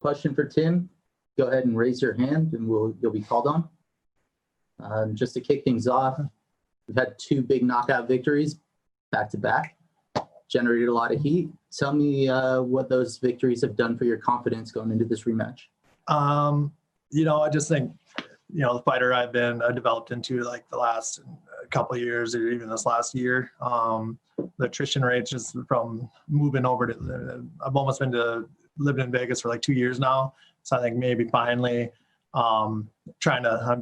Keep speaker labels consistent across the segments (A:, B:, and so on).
A: question for Tim, go ahead and raise your hand and you'll be called on. Just to kick things off, we've had 2 big knockout victories back to back, generated a lot of heat. Tell me what those victories have done for your confidence going into this rematch.
B: I just think, the fighter I developed into like the last couple of years or even this last year, the attrition rate just from moving over to, I've almost been to living in Vegas for like 2 years now. So I think maybe finally I'm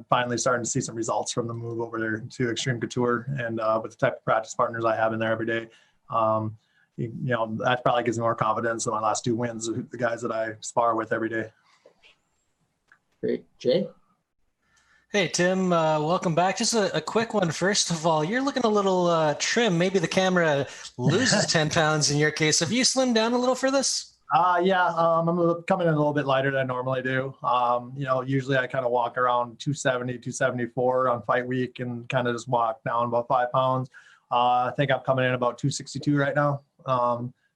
B: finally starting to see some results from the move over there to Extreme Couture, and with the type of practice partners I have in there every day. That probably gives me more confidence than my last 2 wins, the guys that I spar with every day.
A: Great. Jay?
C: Hey, Tim, welcome back. Just a quick one. First of all, you're looking a little trim. Maybe the camera loses 10 pounds in your case. Have you slimmed down a little for this?
B: Yeah, I'm coming in a little bit lighter than I normally do. Usually I kind of walk around 270, 274 on fight week and kind of just walk down about 5 pounds. I think I'm coming in about 262 right now.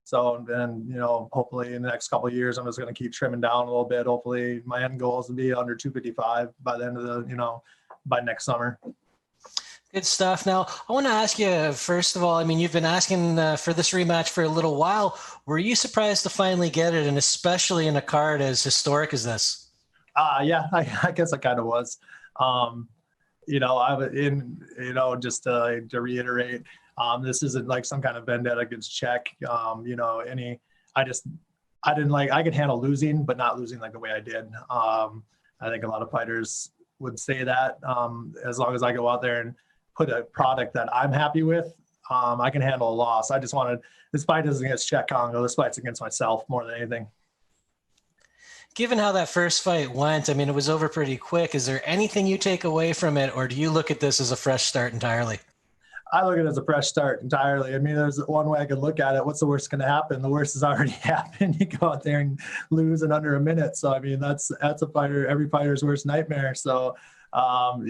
B: So then, hopefully in the next couple of years, I'm just going to keep trimming down a little bit. Hopefully my end goal is to be under 255 by the end of by next summer.
C: Good stuff. Now, I want to ask you, first of all, you've been asking for this rematch for a little while. Were you surprised to finally get it, and especially in a card as historic as this?
B: Yeah, I guess I kind of was. Just to reiterate, this isn't like some kind of vendetta against Cheick. I could handle losing, but not losing like the way I did. I think a lot of fighters would say that, as long as I go out there and put a product that I'm happy with, I can handle a loss. I just wanted, this fight isn't against Cheick Kongo. This fight's against myself more than anything.
C: Given how that first fight went, it was over pretty quick. Is there anything you take away from it, or do you look at this as a fresh start entirely? I
B: look at it as a fresh start entirely. There's one way I could look at it. What's the worst going to happen? The worst has already happened. You go out there and lose in under a minute. So, that's a fighter, every fighter's worst nightmare. So, I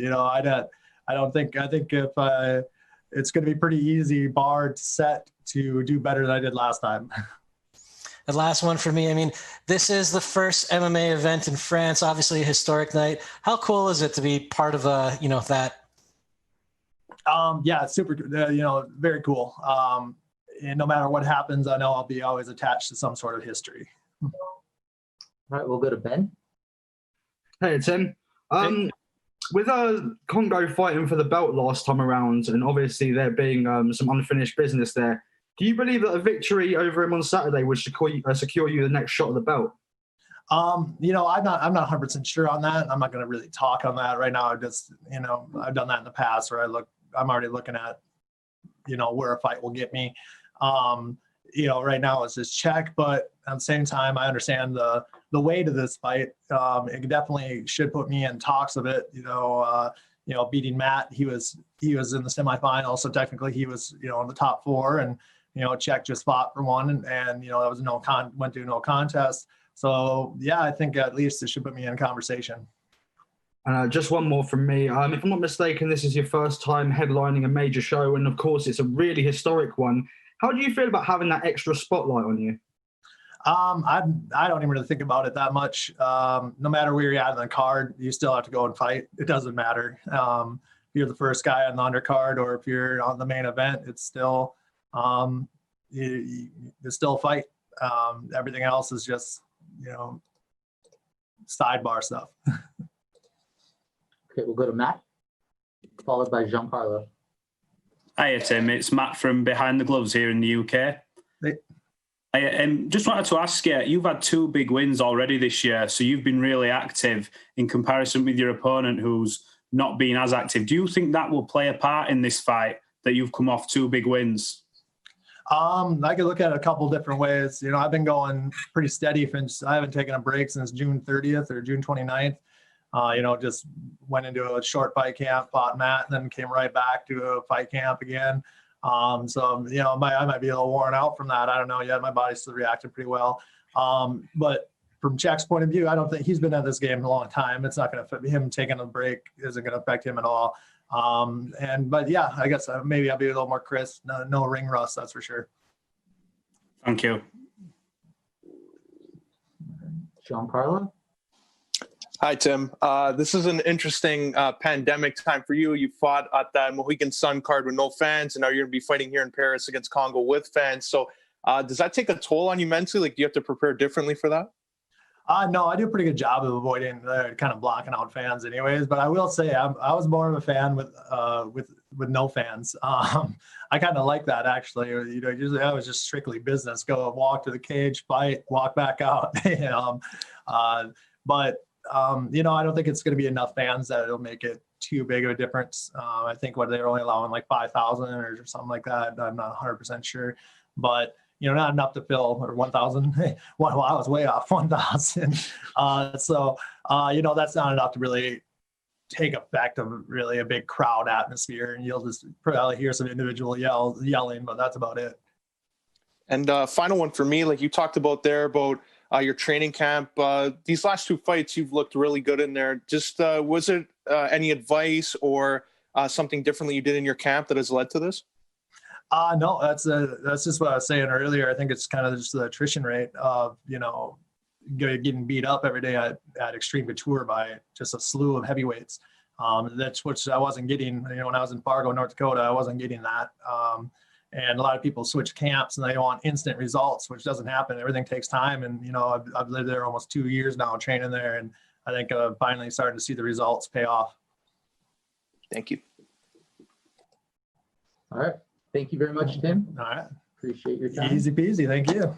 B: think if it's going to be pretty easy bar to set to do better than I did last time.
C: The last one for me, this is the first MMA event in France, obviously a historic night. How cool is it to be part of that?
B: Yeah, it's super, very cool. And no matter what happens, I know I'll be always attached to some sort of history.
A: All right, we'll go to Ben.
D: Hey, Tim. With Kongo fighting for the belt last time around, and obviously there being some unfinished business there, do you believe that a victory over him on Saturday would secure you the next shot of the belt?
B: I'm not 100% sure on that. I'm not going to really talk on that right now. I've done that in the past where I'm already looking at, where a fight will get me. Right now it's just Cheick, but at the same time, I understand the weight of this fight. It definitely should put me in talks of it. Beating Matt, he was in the semifinals, so technically he was, in the top 4, and Cheick just fought for one, and that was went to no contest. So yeah, I think at least it should put me in conversation.
D: Just one more from me. If I'm not mistaken, this is your first time headlining a major show, and of course it's a really historic one. How do you feel about having that extra spotlight on you?
B: I don't even really think about it that much. No matter where you're at in the card, you still have to go and fight. It doesn't matter. If you're the first guy on the undercard or if you're on the main event, it's still it's still a fight. Everything else is just sidebar stuff.
A: Okay, we'll go to Matt, followed by Giancarlo.
E: Hiya, Tim. It's Matt from Behind the Gloves here in the UK.
B: Hey.
E: I just wanted to ask you, you've had 2 big wins already this year, so you've been really active in comparison with your opponent who's not been as active. Do you think that will play a part in this fight, that you've come off 2 big wins?
B: I could look at it a couple different ways. I've been going pretty steady since I haven't taken a break since June 30th or June 29th. Just went into a short fight camp, fought Matt, and then came right back to a fight camp again. I might be a little worn out from that. I don't know yet. My body's still reacting pretty well. But from Cheick's point of view, I don't think he's been at this game a long time. It's not going to affect him. Taking a break isn't going to affect him at all. But yeah, I guess maybe I'll be a little more crisp. No ring rust, that's for sure.
E: Thank you.
A: Giancarlo.
F: Hi, Tim. This is an interesting pandemic time for you. You fought at that Mohegan Sun card with no fans, and now you're going to be fighting here in Paris against Congo with fans. So does that take a toll on you mentally? Like, do you have to prepare differently for that?
B: No, I do a pretty good job of avoiding kind of blocking out fans anyways, but I will say I was more of a fan with no fans. I kind of like that actually. Usually that was just strictly business. Go walk to the cage, fight, walk back out. But I don't think it's going to be enough fans that it'll make it too big of a difference. I think they're only allowing like 5,000 or something like that. I'm not 100% sure, but not enough to fill, or 1,000. Well, I was way off 1,000. That's not enough to really take effect of really a big crowd atmosphere. And you'll just probably hear some individual yelling, but that's about it.
F: And final one for me, like you talked about there about your training camp. These last 2 fights, you've looked really good in there. Just was it any advice or something differently you did in your camp that has led to this?
B: No, that's just what I was saying earlier. I think it's kind of just the attrition rate of, getting beat up every day at Extreme Couture by just a slew of heavyweights. That's which I wasn't getting, when I was in Fargo, North Dakota, I wasn't getting that. And a lot of people switch camps and they want instant results, which doesn't happen. Everything takes time. And, I've lived there almost 2 years now training there. And I think finally starting to see the results pay off.
F: Thank you.
A: All right. Thank you very much, Tim.
B: All right.
A: Appreciate your time.
B: Easy peasy. Thank you.